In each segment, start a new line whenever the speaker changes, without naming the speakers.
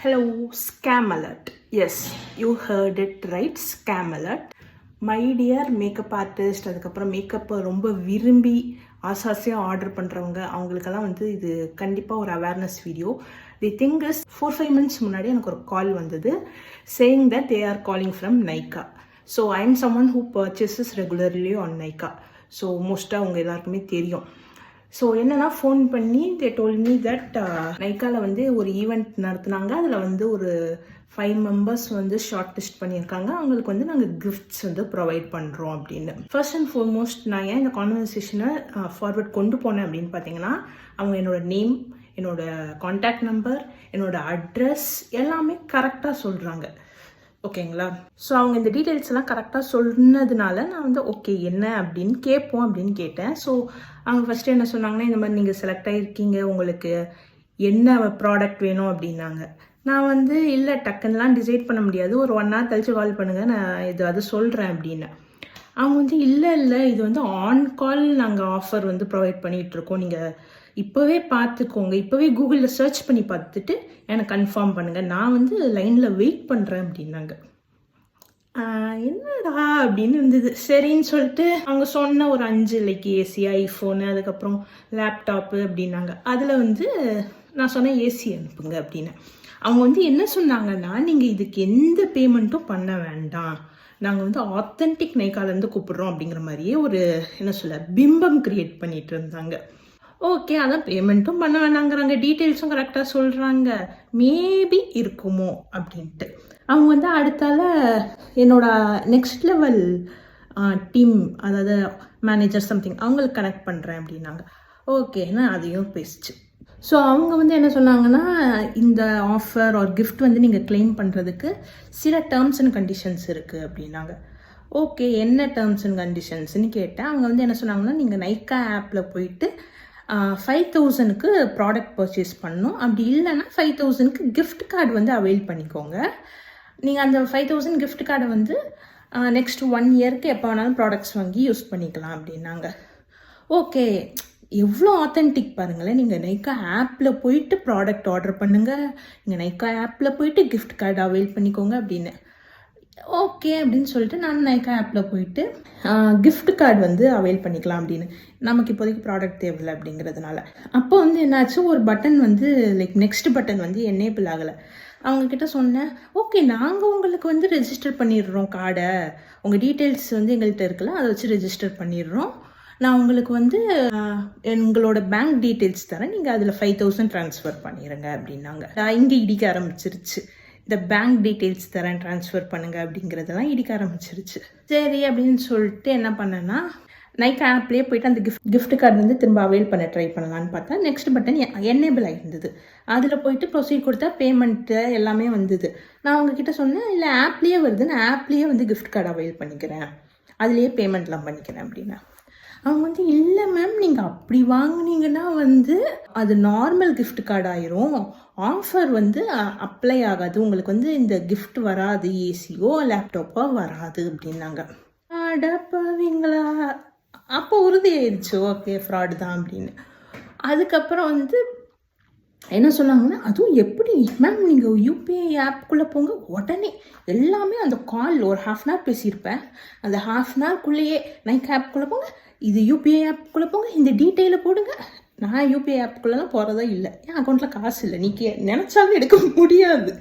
Hello, scam alert. Yes, you heard it right, scam alert. My dear makeup artist, அதுக்கப்புறம் மேக்கப்பை ரொம்ப விரும்பி ஆசாசியாக order பண்ணுறவங்க அவங்களுக்கெல்லாம் வந்து இது கண்டிப்பாக ஒரு awareness video. The thing is 4-5 months முன்னாடி எனக்கு ஒரு கால் வந்தது saying that they are calling from Nykaa. So I am someone who purchases regularly on Nykaa. So மோஸ்ட்டாக அவங்க எல்லாருக்குமே தெரியும். ஸோ என்னென்னா ஃபோன் பண்ணி தே டோல் மீ தட் நைக்காவில் வந்து ஒரு ஈவெண்ட் நடத்துனாங்க. அதில் வந்து ஒரு 5 members வந்து ஷார்ட் லிஸ்ட் பண்ணியிருக்காங்க. அவங்களுக்கு வந்து நாங்கள் கிஃப்ட்ஸ் வந்து ப்ரொவைட் பண்ணுறோம் அப்படின்னு. ஃபர்ஸ்ட் அண்ட் ஃபார்மோஸ்ட் நான் ஏன் இந்த கான்வர்சேஷனை ஃபார்வர்ட் கொண்டு போனேன் அப்படின்னு பார்த்தீங்கன்னா, அவங்க என்னோட நேம், என்னோட கான்டாக்ட் நம்பர், என்னோட அட்ரஸ் எல்லாமே கரெக்டாக சொல்கிறாங்க. ஓகேங்களா? ஸோ அவங்க இந்த டீட்டெயில்ஸ் எல்லாம் கரெக்டாக சொன்னதுனால நான் வந்து ஓகே என்ன அப்படின்னு கேட்போம் அப்படின்னு கேட்டேன். ஸோ அவங்க ஃபஸ்ட்டு என்ன சொன்னாங்கன்னா, இந்த மாதிரி நீங்கள் செலக்ட் ஆகிருக்கீங்க, உங்களுக்கு என்ன ப்ராடக்ட் வேணும் அப்படின்னாங்க. நான் வந்து இல்லை டக்குன்னெலாம் டிசைட் பண்ண முடியாது, ஒரு 1 hour கழிச்சு கால் பண்ணுங்கள், நான் இது அது சொல்கிறேன் அப்படின்னு. அவங்க வந்து இல்லை இது வந்து ஆன் கால் நாங்கள் ஆஃபர் வந்து ப்ரொவைட் பண்ணிகிட்ருக்கோம், நீங்கள் இப்போவே பார்த்துக்கோங்க, இப்போவே கூகுளில் சர்ச் பண்ணி பார்த்துட்டு எனக்கு கன்ஃபார்ம் பண்ணுங்கள், நான் வந்து லைனில் வெயிட் பண்ணுறேன் அப்படின்னாங்க. என்னடா அப்படின்னு இருந்தது. சரின்னு சொல்லிட்டு அவங்க சொன்ன ஒரு 5 லைக் ஏசி, ஐஃபோனு, அதுக்கப்புறம் லேப்டாப்பு அப்படின்னாங்க. அதில் வந்து நான் சொன்னேன் ஏசி அனுப்புங்க அப்படின்னு. அவங்க வந்து என்ன சொன்னாங்கன்னா, நீங்கள் இதுக்கு எந்த பேமெண்ட்டும் பண்ண வேண்டாம், நாங்கள் வந்து ஆத்தென்டிக் நைக்காலேருந்து கூப்பிடுறோம் அப்படிங்கிற மாதிரியே ஒரு என்ன சொல்ல பிம்பம் கிரியேட் பண்ணிட்டு இருந்தாங்க. ஓகே, அதான் பேமெண்ட்டும் பண்ண வேணாங்கிறாங்க, டீட்டெயில்ஸும் கரெக்டாக சொல்கிறாங்க, மேபி இருக்குமோ அப்படின்ட்டு. அவங்க வந்து அடுத்தால என்னோட நெக்ஸ்ட் லெவல் டீம், அதாவது மேனேஜர் சம்திங், அவங்களுக்கு கனெக்ட் பண்ணுறேன் அப்படின்னாங்க. ஓகேன்னா அதையும் பேசிச்சு. ஸோ அவங்க வந்து என்ன சொன்னாங்கன்னா, இந்த ஆஃபர் ஆர் கிஃப்ட் வந்து நீங்கள் கிளைம் பண்ணுறதுக்கு சில டேர்ம்ஸ் அண்ட் கண்டிஷன்ஸ் இருக்குது அப்படின்னாங்க. ஓகே, என்ன டேர்ம்ஸ் அண்ட் கண்டிஷன்ஸ்னு கேட்டேன். அவங்க வந்து என்ன சொன்னாங்கன்னா, நீங்கள் நைக்கா ஆப்பில் போயிட்டு 5,000க்கு ப்ராடக்ட் பர்ச்சேஸ் பண்ணணும், அப்படி இல்லைன்னா 5,000க்கு கிஃப்ட் கார்டு வந்து அவைல் பண்ணிக்கோங்க. நீங்கள் அந்த 5,000 கிஃப்ட் கார்டை வந்து நெக்ஸ்ட் 1 yearக்கு எப்போ வேணாலும் ப்ராடக்ட்ஸ் வாங்கி யூஸ் பண்ணிக்கலாம் அப்படின்னாங்க. ஓகே, எவ்வளோ ஆத்தென்டிக் பாருங்களேன், நீங்கள் நைக்கா ஆப்பில் போயிட்டு ப்ராடக்ட் ஆர்டர் பண்ணுங்கள், நீங்கள் நைக்கா ஆப்பில் போயிட்டு கிஃப்ட் கார்டு அவைல் பண்ணிக்கோங்க அப்படின்னு. ஓகே அப்படின்னு சொல்லிட்டு நான் நைக்கா ஆப்பில் போயிட்டு கிஃப்ட் கார்டு வந்து அவைல் பண்ணிக்கலாம் அப்படின்னு. நமக்கு இப்போதைக்கு ப்ராடக்ட் தேவையில்லை அப்படிங்கிறதுனால. அப்போ வந்து என்னாச்சு, ஒரு பட்டன் வந்து லைக் நெக்ஸ்ட் பட்டன் வந்து எனேபிள் ஆகலை. அவங்கக்கிட்ட சொன்னேன், ஓகே நாங்கள் உங்களுக்கு வந்து ரெஜிஸ்டர் பண்ணிடுறோம் கார்டை, உங்கள் டீட்டெயில்ஸ் வந்து எங்கள்கிட்ட இருக்குல்ல, அதை வச்சு ரெஜிஸ்டர் பண்ணிடுறோம், நான் உங்களுக்கு வந்து எங்களோட பேங்க் டீட்டெயில்ஸ் தரேன், நீங்கள் அதில் 5,000 ட்ரான்ஸ்ஃபர் பண்ணிடுங்க அப்படின்னாங்க. இங்கே இடிக்க ஆரம்பிச்சிருச்சு, இந்த பேங்க் டீட்டெயில்ஸ் தரேன் ட்ரான்ஸ்ஃபர் பண்ணுங்க அப்படிங்கிறதெல்லாம் இடிக்க ஆரம்பிச்சிருச்சு. சரி அப்படின்னு சொல்லிட்டு என்ன பண்ணேன்னா, நைக்கா ஆப்லேயே போயிட்டு அந்த கிஃப்ட் கார்டு வந்து திரும்ப அவைல் பண்ண ட்ரை பண்ணலான்னு பார்த்தா நெக்ஸ்ட் பட்டன் எனேபிள் ஆகிருந்தது. அதில் போயிட்டு ப்ரொசீட் கொடுத்தா பேமெண்ட்டு எல்லாமே வந்தது. நான் அவங்கக்கிட்ட சொன்னேன், இல்லை ஆப்லேயே வருது, நான் ஆப்லேயே வந்து கிஃப்ட் கார்டு அவைல் பண்ணிக்கிறேன், அதுலேயே பேமெண்ட்லாம் பண்ணிக்கிறேன் அப்படின்னா. அவங்க வந்து இல்லை மேம், நீங்கள் அப்படி வாங்கினீங்கன்னா வந்து அது நார்மல் கிஃப்ட் கார்டு ஆயிரும், ஆஃபர் வந்து அப்ளை ஆகாது, உங்களுக்கு வந்து இந்த கிஃப்ட் வராது, ஏசியோ லேப்டாப்போ வராது அப்படின்னாங்க. அடப்பாவீங்களா, அப்போ உறுதி ஆயிடுச்சு, ஓகே ஃப்ராடு தான் அப்படின்னு. அதுக்கப்புறம் வந்து என்ன சொன்னாங்கன்னா, அதுவும் எப்படி மேம், நீங்கள் யூபிஐ ஆப்புக்குள்ளே போங்க, உடனே எல்லாமே அந்த கால் ஒரு 1/2 hour பேசியிருப்பேன், அந்த 1/2 hourக்குள்ளேயே நைக்கா ஆப்புக்குள்ளே போங்க, இது யூபிஐ ஆப்புக்குள்ளே போங்க, இந்த டீட்டெயிலை போடுங்க. நான் யூபிஐ ஆப்புக்குள்ளெலாம் போகிறதா இல்லை, என் அக்கௌண்ட்டில் காசு இல்லை, நீங்கள் நினச்சாலும் எடுக்க முடியாது.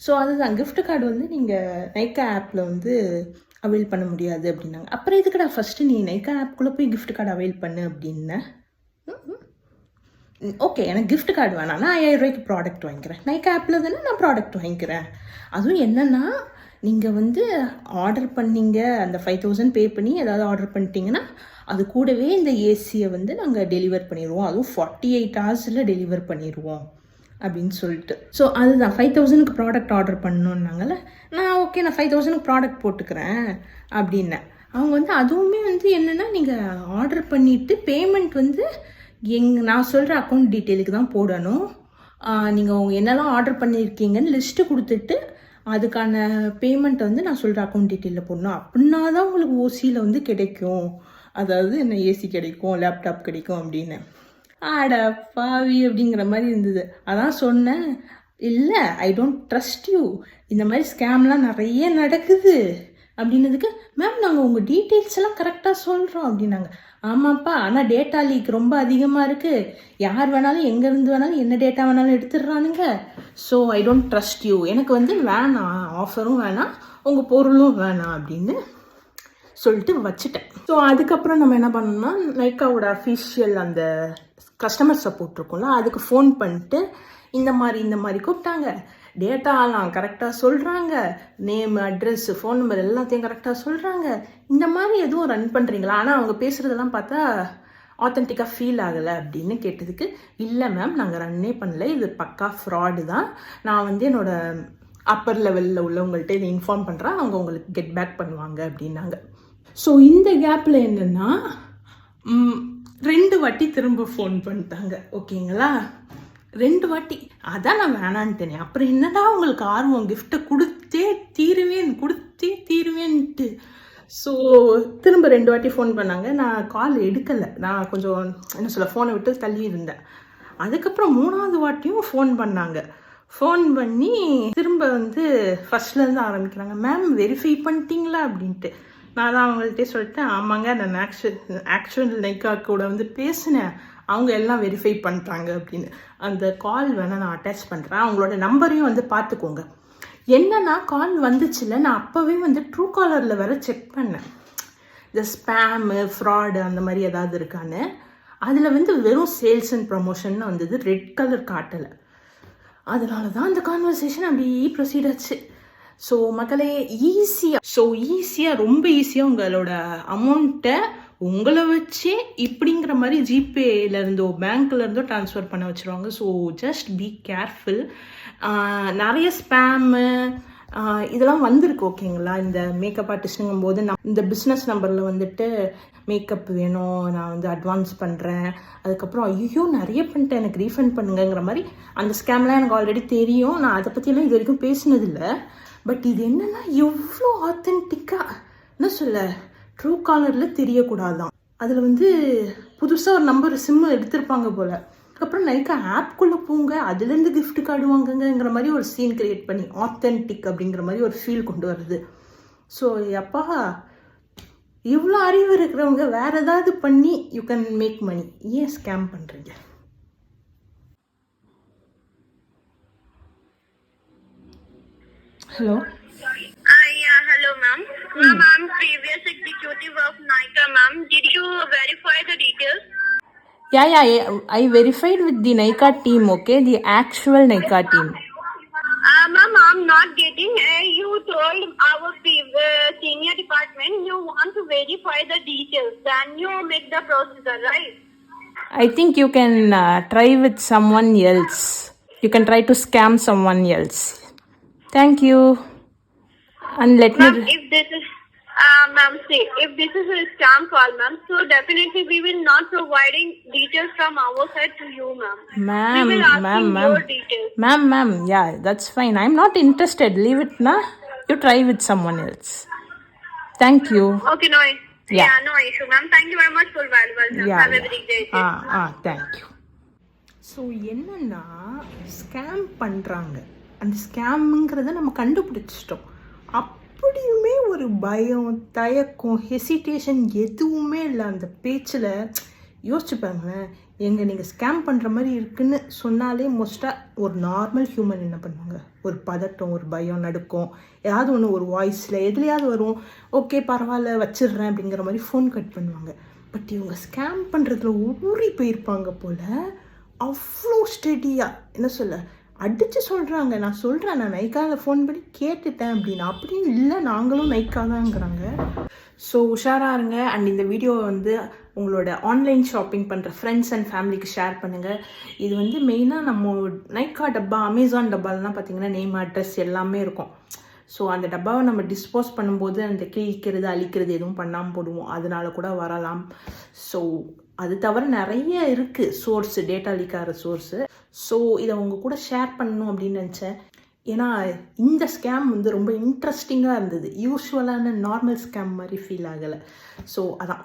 ஸோ அதுதான் கிஃப்ட் கார்டு வந்து நீங்கள் நைக்கா ஆப்பில் வந்து அவைல் பண்ண முடியாது அப்படின்னாங்க. அப்புறம் எதுக்குடா ஃபஸ்ட்டு நீ நைக்கா ஆப்புக்குள்ளே போய் கிஃப்ட் கார்டு அவைல் பண்ணு அப்படின்னேன். ஓகே, எனக்கு கிஃப்ட் கார்டு வேணாம், நான் 5,000 ரூபாய்க்கு ப்ராடக்ட் வாங்கிக்கிறேன், நைக்கா ஆப்பில் தானே நான் ப்ராடக்ட் வாங்கிக்கிறேன். அதுவும் என்னென்னா, நீங்கள் வந்து ஆர்டர் பண்ணிங்க, அந்த 5,000 பே பண்ணி ஏதாவது ஆர்டர் பண்ணிட்டீங்கன்னா அது கூடவே இந்த ஏசியை வந்து நாங்கள் டெலிவர் பண்ணிடுவோம், அதுவும் 48 hours டெலிவர் பண்ணிடுவோம் அப்படின்னு சொல்லிட்டு. ஸோ அதுதான் 5,000க்கு ப்ராடக்ட் ஆர்டர் பண்ணணுன்னாங்கல்ல, நான் ஓகே நான் 5,000க்கு ப்ராடக்ட் போட்டுக்கிறேன் அப்படின்னேன். அவங்க வந்து அதுவுமே வந்து என்னென்னா, நீங்கள் ஆர்டர் பண்ணிவிட்டு பேமெண்ட் வந்து நான் சொல்கிற அக்கௌண்ட் டீட்டெயிலுக்கு தான் போடணும், நீங்கள் உங்கள் என்னெல்லாம் ஆர்டர் பண்ணியிருக்கீங்கன்னு லிஸ்ட்டு கொடுத்துட்டு அதுக்கான பேமெண்ட்டை வந்து நான் சொல்கிற அக்கௌண்ட் டீட்டெயிலில் போடணும், அப்படின்னா தான் உங்களுக்கு ஓசியில் வந்து கிடைக்கும், அதாவது என்ன ஏசி கிடைக்கும், லேப்டாப் கிடைக்கும் அப்படின்னு. ஆட பாவி அப்படிங்கிற மாதிரி இருந்தது. அதான் சொன்னேன், இல்லை ஐ டோன்ட் ட்ரஸ்ட் யூ, இந்த மாதிரி ஸ்கேம்லாம் நிறைய நடக்குது அப்படின்னதுக்கு, மேம் நாங்கள் உங்கள் டீட்டெயில்ஸ் எல்லாம் கரெக்டாக சொல்கிறோம் அப்படின்னாங்க. ஆமாப்பா, ஆனால் டேட்டா லீக் ரொம்ப அதிகமாக இருக்குது, யார் வேணாலும் எங்கேருந்து வேணாலும் என்ன டேட்டா வேணாலும் எடுத்துடுறானுங்க. So I don't trust you, எனக்கு வந்து வேணாம், ஆஃபரும் வேணாம், உங்கள் பொருளும் வேணாம் அப்படின்னு சொல்லிட்டு வச்சுட்டேன். ஸோ அதுக்கப்புறம் நம்ம என்ன பண்ணோம்னா, நைக்காவோட அஃபிஷியல் அந்த கஸ்டமர் சப்போர்ட் இருக்கும்ல, அதுக்கு ஃபோன் பண்ணிட்டு இந்த மாதிரி கூப்பிட்டாங்க, டேட்டாலாம் கரெக்டாக சொல்கிறாங்க, நேம் அட்ரஸ் ஃபோன் நம்பர் எல்லாத்தையும் கரெக்டாக சொல்கிறாங்க, இந்த மாதிரி எதுவும் ரன் பண்ணுறீங்களா, ஆனால் அவங்க பேசுகிறதெல்லாம் பார்த்தா ஆத்தென்டிக்காக ஃபீல் ஆகலை அப்படின்னு கேட்டதுக்கு, இல்லை மேம் நாங்கள் ரன்னே பண்ணல, இது பக்கா ஃப்ராடு தான், நான் வந்து என்னோடய அப்பர் லெவலில் உள்ளவங்கள்ட்ட இதை இன்ஃபார்ம் பண்ணுறேன், அவங்க உங்களுக்கு கெட் பேக் பண்ணுவாங்க அப்படின்னாங்க. ஸோ இந்த கேப்பில் என்னென்னா 2 வாட்டி திரும்ப ஃபோன் பண்ணிட்டாங்க. ஓகேங்களா, 2 வாட்டி. அதான் நான் வேணான்ட்டேனே, அப்புறம் என்னடா உங்களுக்கு ஆர்வம், கிஃப்ட்டை கொடுத்தே தீருவேன்ட்டு. ஸோ திரும்ப 2 வாட்டி ஃபோன் பண்ணாங்க. நான் கால் எடுக்கலை, நான் கொஞ்சம் என்ன சொல்ல ஃபோனை விட்டு தள்ளி இருந்தேன். அதுக்கப்புறம் 3வது வாட்டியும் ஃபோன் பண்ணாங்க. ஃபோன் பண்ணி திரும்ப வந்து ஃபர்ஸ்ட்லேருந்து ஆரம்பிக்கிறாங்க, மேம் வெரிஃபை பண்ணிட்டீங்களா அப்படின்ட்டு. நான் தான் அவங்கள்ட்டே சொல்லிட்டேன், ஆமாங்க நான் ஆக்சுவல் நைக்கா கூட வந்து பேசினேன், அவங்க எல்லாம் வெரிஃபை பண்ணிட்டாங்க அப்படின்னு. அந்த கால் வேணால் நான் அட்டாச் பண்ணுறேன், அவங்களோட நம்பரையும் வந்து பார்த்துக்கோங்க. என்னன்னா கால் வந்துச்சுல, நான் அப்போவே வந்து ட்ரூ காலரில் வேற செக் பண்ணேன், இந்த ஸ்பேமு ஃப்ராடு அந்த மாதிரி ஏதாவது இருக்கான்னு. அதில் வந்து வெறும் சேல்ஸ் அண்ட் ப்ரமோஷன் வந்தது, ரெட் கலர் காட்டலை. அதனால தான் அந்த கான்வர்சேஷன் அப்படியே ப்ரொசீட் ஆச்சு. ஸோ மக்களே, ரொம்ப ஈஸியாக உங்களோட அமௌண்ட்டை உங்களை வச்சே இப்படிங்கிற மாதிரி ஜிபேலேருந்தோ பேங்க்லேருந்தோ ட்ரான்ஸ்ஃபர் பண்ண வச்சுருவாங்க. So just be careful. நிறைய ஸ்பேமு இதெல்லாம் வந்திருக்கு. ஓகேங்களா, இந்த மேக்கப் ஆர்டிஸ்ட்டுங்கும் போது நான் இந்த பிஸ்னஸ் நம்பரில் வந்துட்டு மேக்கப் வேணும், நான் வந்து அட்வான்ஸ் பண்ணுறேன், அதுக்கப்புறம் ஐயோ நிறைய பண்ணிட்டேன் எனக்கு ரீஃபண்ட் பண்ணுங்கிற மாதிரி அந்த ஸ்கேம்லாம் எனக்கு ஆல்ரெடி தெரியும். நான் அதை பற்றியெல்லாம் இது வரைக்கும் பேசினதில்லை. பட் இது என்னென்னா எவ்வளோ ஆத்தென்டிக்காக என்ன சொல்ல, ட்ரூ காலரில் தெரியக்கூடாதான். அதில் வந்து புதுசாக ஒரு நம்பர் சிம்மு எடுத்திருப்பாங்க போல். அதுக்கப்புறம் நைக்கா ஆப்குள்ளே போங்க, அதுலேருந்து கிஃப்ட் கார்டு வாங்குங்கிற மாதிரி ஒரு சீன் கிரியேட் பண்ணி ஆத்தென்டிக் அப்படிங்கிற மாதிரி ஒரு ஃபீல் கொண்டு வருது. ஸோ அப்பா, இவ்வளோ அறிவு இருக்கிறவங்க வேறு ஏதாவது பண்ணி யூ கேன் மேக் மணி, ஏன் ஸ்கேம் பண்ணுறீங்க? Hello.
Yeah, hello, ma'am. Ma'am, I'm previous executive of Nykaa, ma'am. Did you verify the details?
Yeah, I verified with the Nykaa team, okay? The actual Nykaa team.
Ma'am, I'm not getting. You told our senior department you want to verify the details, then you make the procedure, right?
I think you can try with someone else. You can try to scam someone else. Thank you. And let
Ma'am,
me...
if this is if this is a scam call, ma'am, so definitely we will not providing details from our side to you, ma'am. We will asking your details.
Ma'am, yeah, that's fine. I'm not interested. Leave it, na? You try with someone else. Thank you.
Okay, no. Yeah, no issue, ma'am. Thank you very much for valuable time.
Yeah,
Have a very great day.
Thank you. So என்னன்னா scam பண்ணுறாங்க, அந்த ஸ்கேமுங்கிறத நம்ம கண்டுபிடிச்சிட்டோம். அப்படியுமே ஒரு பயம், தயக்கம், hesitation எதுவுமே இல்லை அந்த பேச்சில். யோசிச்சு பாருங்களேன், நீங்கள் ஸ்கேம் பண்ணுற மாதிரி இருக்குன்னு சொன்னாலே மோஸ்ட்டாக ஒரு நார்மல் ஹியூமன் என்ன பண்ணுவாங்க, ஒரு பதட்டம், ஒரு பயம், நடுக்கம், ஏதாவது ஒன்று ஒரு வாய்ஸில் எதுலையாவது வரும், ஓகே பரவாயில்ல வச்சிடுறேன் அப்படிங்கிற மாதிரி ஃபோன் கட் பண்ணுவாங்க. பட் இவங்க ஸ்கேம் பண்ணுறதுல ஊறி போயிருப்பாங்க போல், அவ்வளோ ஸ்டெடியாக என்ன சொல்ல அடித்து சொல்கிறாங்க. நான் சொல்கிறேன், நான் நைக்காவில் ஃபோன் பண்ணி கேட்டுட்டேன் அப்படின்னு. அப்படின்னு இல்லை, நாங்களும் நைக்கா தான்ங்கிறாங்க. ஸோ உஷாராக இருங்க. அண்ட் இந்த வீடியோவை வந்து உங்களோட ஆன்லைன் ஷாப்பிங் பண்ணுற ஃப்ரெண்ட்ஸ் அண்ட் ஃபேமிலிக்கு ஷேர் பண்ணுங்கள். இது வந்து மெயினாக நம்ம நைக்கா டப்பா, அமேசான் டப்பாலலாம் பார்த்திங்கன்னா நேம், அட்ரஸ் எல்லாமே இருக்கும். ஸோ அந்த டப்பாவை நம்ம டிஸ்போஸ் பண்ணும்போது அந்த கிழிக்கிறது, அழிக்கிறது எதுவும் பண்ணாமல் போடுவோம், அதனால கூட வரலாம். ஸோ அது தவிர நிறைய இருக்குது சோர்ஸு, டேட்டா லீக் ஆகிற சோர்ஸு. ஸோ இதை உங்கள் கூட ஷேர் பண்ணணும் அப்படின்னு நினச்சேன். ஏன்னா இந்த ஸ்கேம் வந்து ரொம்ப இன்ட்ரெஸ்டிங்காக இருந்தது, யூஸ்வலான நார்மல் ஸ்கேம் மாதிரி ஃபீல் ஆகலை. ஸோ அதான்.